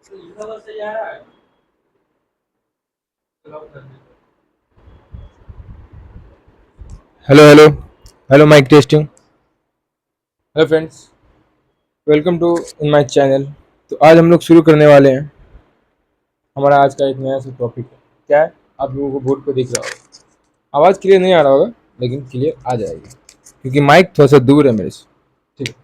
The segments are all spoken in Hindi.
Hello hello hello mic testing. Hello friends, welcome to in my channel. तो आज हम लोग शुरू करने वाले हैं। हमारा आज का एक नया सा टॉपिक है। क्या है? आप लोगों को बोर्ड पे दिख रहा होगा। आवाज़ क्लियर नहीं आ रहा होगा, लेकिन क्लियर आ जाएगी क्योंकि माइक थोड़ा सा दूर है मेरे से। ठीक है,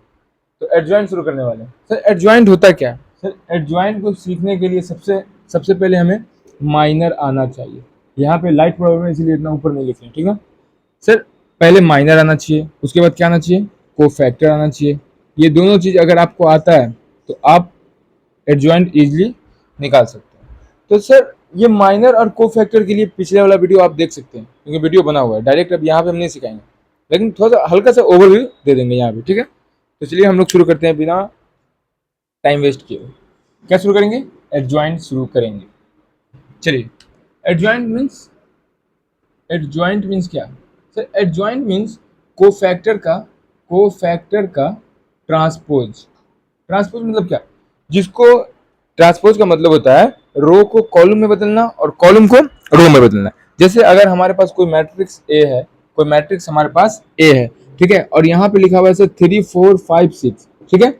तो एडजॉइंट शुरू करने वाले हैं। सर एडजॉइंट होता क्या है? सर एडजॉइंट को सीखने के लिए सबसे सबसे पहले हमें माइनर आना चाहिए। यहाँ पे लाइट प्रॉब्लम है, इसीलिए इतना ऊपर नहीं लिख रहे हैं, ठीक है सर। पहले माइनर आना चाहिए, उसके बाद क्या आना चाहिए? कोफैक्टर आना चाहिए। ये दोनों चीज़ अगर आपको आता है तो आप एडजॉइंट इजीली निकाल सकते हैं। तो सर ये माइनर और कोफैक्टर के लिए पिछले वाला वीडियो आप देख सकते हैं, क्योंकि वीडियो बना हुआ है। डायरेक्ट अब यहाँ पे हम नहीं सिखाएंगे, लेकिन थोड़ा सा हल्का सा ओवरव्यू दे देंगे यहाँ पे, ठीक है। तो चलिए हम लोग शुरू करते हैं बिना टाइम वेस्ट किए। क्या शुरू करेंगे? एडजॉइंट शुरू करेंगे। चलिए, एडजॉइंट मीन्स एडजॉइंट मीन्स क्या? सर एडजॉइंट मीन्स कोफैक्टर का ट्रांसपोज। ट्रांसपोज मतलब क्या? जिसको ट्रांसपोज का मतलब होता है रो को कॉलम में बदलना और कॉलम को रो में बदलना। जैसे अगर हमारे पास कोई मैट्रिक्स ए है, कोई मैट्रिक्स हमारे पास ए है, ठीक है, और यहाँ पे लिखा हुआ है सर 3 4 5 6, ठीक है,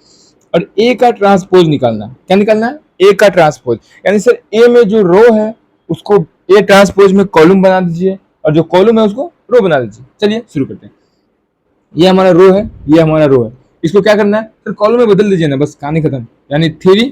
और ए का ट्रांसपोज निकालना है। क्या निकालना है? ए का ट्रांसपोज। यानी सर ए में जो रो है उसको ए ट्रांसपोज में कॉलम बना दीजिए, और जो कॉलम है उसको रो बना दीजिए। चलिए शुरू करते हैं। ये हमारा रो है, ये हमारा रो है। इसको क्या करना है? सर कॉलम में बदल दीजिए ना, बस कहानी खत्म। यानी 3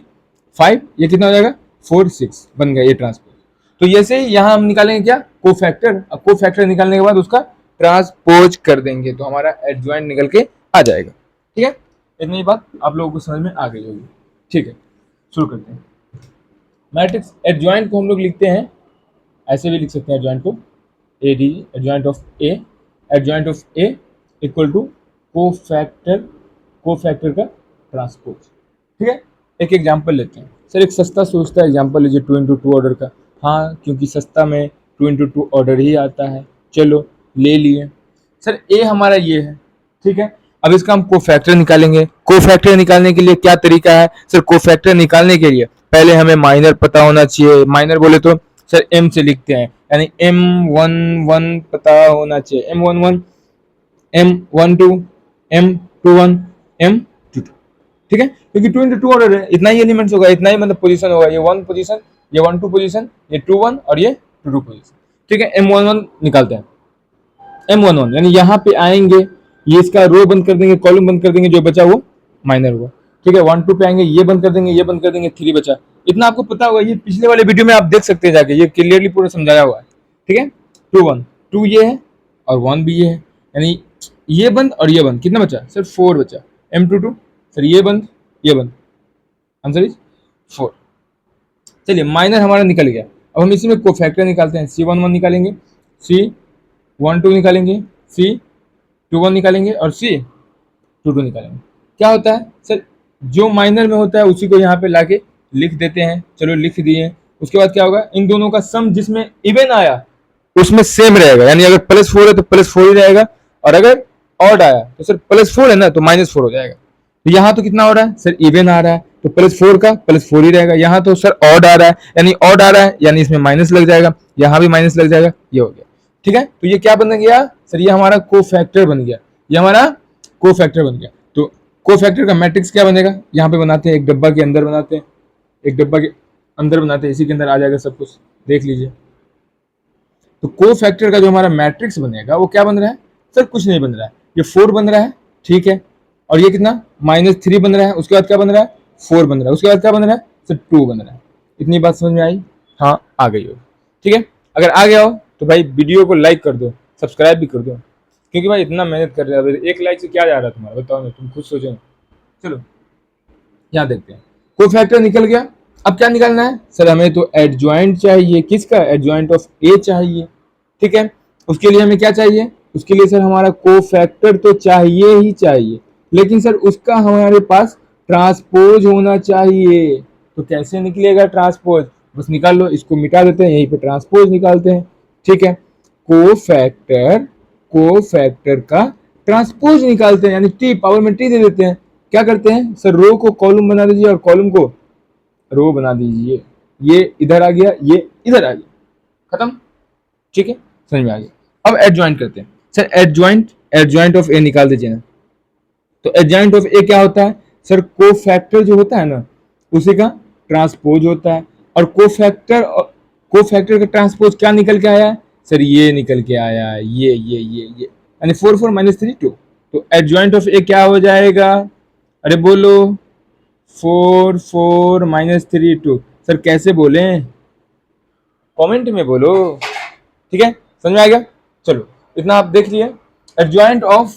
5, ये कितना हो जाएगा? 4 6 बन गया ये ट्रांसपोज। तो जैसे ही यहाँ हम निकालेंगे क्या? कोफैक्टर। अब कोफैक्टर निकालने के बाद उसका ट्रांसपोज कर देंगे तो हमारा एडजॉइंट निकल के आ जाएगा। ठीक है, इतनी बात आप लोगों को समझ में आ गई होगी। ठीक है, शुरू करते हैं। मैट्रिक्स एडजॉइंट को हम लोग लिखते हैं, ऐसे भी लिख सकते हैं एडजॉइंट को, A D adjoint of A, adjoint of A equal to cofactor, cofactor का ट्रांसपोज। ठीक है, एक एग्जांपल लेते हैं। सर एक सस्ता सोचता एग्जांपल लीजिए 2 इंटू 2 ऑर्डर का। हाँ, क्योंकि सस्ता में 2 इंटू 2 ऑर्डर ही आता है। चलो ले लिए। सर ए हमारा ये है, ठीक है। अब इसका हम कोफैक्टर निकालेंगे। कोफैक्टर निकालने के लिए क्या तरीका है? सर कोफैक्टर निकालने के लिए पहले हमें माइनर पता होना चाहिए। माइनर बोले तो सर एम से लिखते हैं, यानी M11 पता होना चाहिए। M11, M12, M21, M22, ठीक है, क्योंकि 2 इंटू 2 ऑर्डर है, इतना ही एलिमेंट्स होगा, इतना ही मतलब पोजीशन होगा। ये 1 पोजीशन, ये 1 2 पोजीशन, ये 2 1 और ये 2 2 पोजीशन। ठीक है, M11 निकालते हैं। M11 यानी यहाँ पे आएंगे, ये इसका रो बंद कर देंगे, कॉलम बंद कर देंगे, जो बचा वो माइनर हुआ। ठीक है, 1 2 पे आएंगे, ये बंद कर देंगे, ये बंद कर देंगे, 3 बचा। इतना आपको पता होगा, ये पिछले वाले वीडियो में आप देख सकते हैं जाके, ये क्लियरली पूरा समझाया हुआ है। ठीक है, 2 1 2 ये है और 1 भी ये है, यानी ये बंद और ये बंद। कितना बचा? सर 4 बचा। M22 सर ये बंद ये बंद, आंसर इज 4। चलिए माइनर हमारा निकल गया। अब हम इसी में कोफैक्टर निकालते हैं। C11 निकालेंगे, C12 निकालेंगे, C21 निकालेंगे और C22 निकालेंगे। क्या होता है सर? जो माइनर में होता है उसी को यहाँ पे लाके लिख देते हैं। चलो लिख दिए। उसके बाद क्या होगा? इन दोनों का सम जिसमें इवन आया उसमें सेम रहेगा, यानी अगर +4 है तो +4 ही रहेगा, और अगर ऑड आया तो सर +4 है ना तो -4 हो जाएगा। तो यहाँ तो कितना हो रहा है सर? इवन आ रहा है तो +4 का +4 ही रहेगा। यहाँ तो सर ऑड आ रहा है, यानी ऑड आ रहा है, यानी इसमें माइनस लग जाएगा, यहाँ भी माइनस लग जाएगा। ये हो गया। ठीक है, तो ये क्या बन गया सर? ये हमारा कोफैक्टर बन गया। ये हमारा कोफैक्टर बन गया। तो कोफैक्टर का मैट्रिक्स क्या बनेगा? यहाँ पे बनाते हैं, एक डब्बा के अंदर बनाते हैं, एक डब्बा के अंदर बनाते हैं, इसी के अंदर आ जाएगा सब कुछ, देख लीजिए। तो कोफैक्टर का जो हमारा मैट्रिक्स बनेगा वो क्या बन रहा है सर? कुछ नहीं बन रहा है, ये 4 बन रहा है, ठीक है, और ये कितना? -3 बन रहा है। उसके बाद क्या बन रहा है? 4 बन रहा है। उसके बाद क्या बन रहा है सर? 2 बन रहा है। इतनी बात समझ में आई? हाँ आ गई हो। ठीक है, अगर आ गया हो तो भाई वीडियो को लाइक कर दो, सब्सक्राइब भी कर दो, क्योंकि भाई इतना मेहनत कर रहे हो, एक लाइक से क्या जा रहा है तुम्हारा? बताओ ना, तुम खुद सोचो। चलो यहाँ देखते हैं। कोफैक्टर निकल गया। अब क्या निकालना है सर? हमें तो एडजॉइंट चाहिए। किसका? एडजॉइंट ऑफ ए चाहिए। ठीक है, उसके लिए हमें क्या चाहिए? उसके लिए सर हमारा कोफैक्टर तो चाहिए ही चाहिए, लेकिन सर उसका हमारे पास ट्रांसपोज होना चाहिए। तो कैसे निकलेगा ट्रांसपोज? बस निकाल लो, इसको मिटा देते हैं, यहीं पे ट्रांसपोज निकालते हैं। ठीक है, कोफैक्टर, कोफैक्टर का ट्रांसपोज निकालते हैं, यानी टी पावर में टी दे देते हैं। क्या करते हैं सर? रो को कॉलम बना दीजिए और कॉलम को रो बना दीजिए, ये इधर आ गया, ये इधर आ गया, खत्म। ठीक है, समझ में आ गया। अब एडजॉइंट करते हैं। सर एडजॉइंट ऑफ ए निकाल दीजिए ना। तो एडजॉइंट ऑफ ए क्या होता है सर? कोफैक्टर जो होता है ना, उसी का ट्रांसपोज होता है। और कोफैक्टर का ट्रांसपोज क्या निकल के आया है सर? ये निकल के आया है, ये यानी 4 4 माइनस 3 2। तो एडजॉइंट ऑफ ए क्या हो जाएगा? अरे बोलो, 4 4 माइनस 3 2। सर कैसे बोले? कमेंट में बोलो। ठीक है, समझ में आ गया? चलो, इतना आप देख लिए। एडजॉइंट ऑफ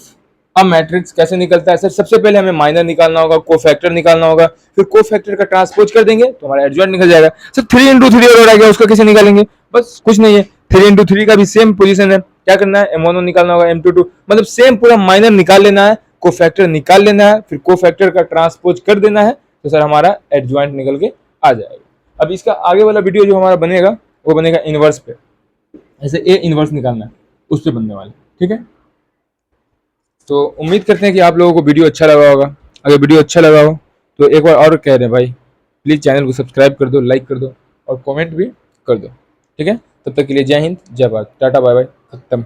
अ मैट्रिक्स कैसे निकलता है सर? सबसे पहले हमें माइनर निकालना होगा, कोफैक्टर निकालना होगा, फिर कोफैक्टर का ट्रांसपोज कर देंगे तो हमारा एडजॉइंट निकल जाएगा। सर 3 इंटू 3 और आ गया, उसको कैसे निकालेंगे? बस कुछ नहीं है, 3 इंटू 3 का भी सेम पोजीशन है। क्या करना है? M1 निकालना होगा, M2 मतलब सेम पूरा माइनर निकाल लेना है, कोफैक्टर निकाल लेना है, फिर कोफैक्टर का ट्रांसपोज कर देना है, तो सर हमारा एडजॉइंट निकल के आ जाएगा। अब इसका आगे वाला वीडियो जो हमारा बनेगा वो बनेगा इनवर्स पे, ऐसे ए इनवर्स निकालना है, उस पर बनने वाले। ठीक है, तो उम्मीद करते हैं कि आप लोगों को वीडियो अच्छा लगा होगा। अगर वीडियो अच्छा लगा हो तो एक बार और कह रहे हैं भाई, प्लीज़ चैनल को सब्सक्राइब कर दो, लाइक कर दो और कमेंट भी कर दो। ठीक है, तब तक के लिए जय हिंद, जय भारत, टाटा बाय बाय, खत्म।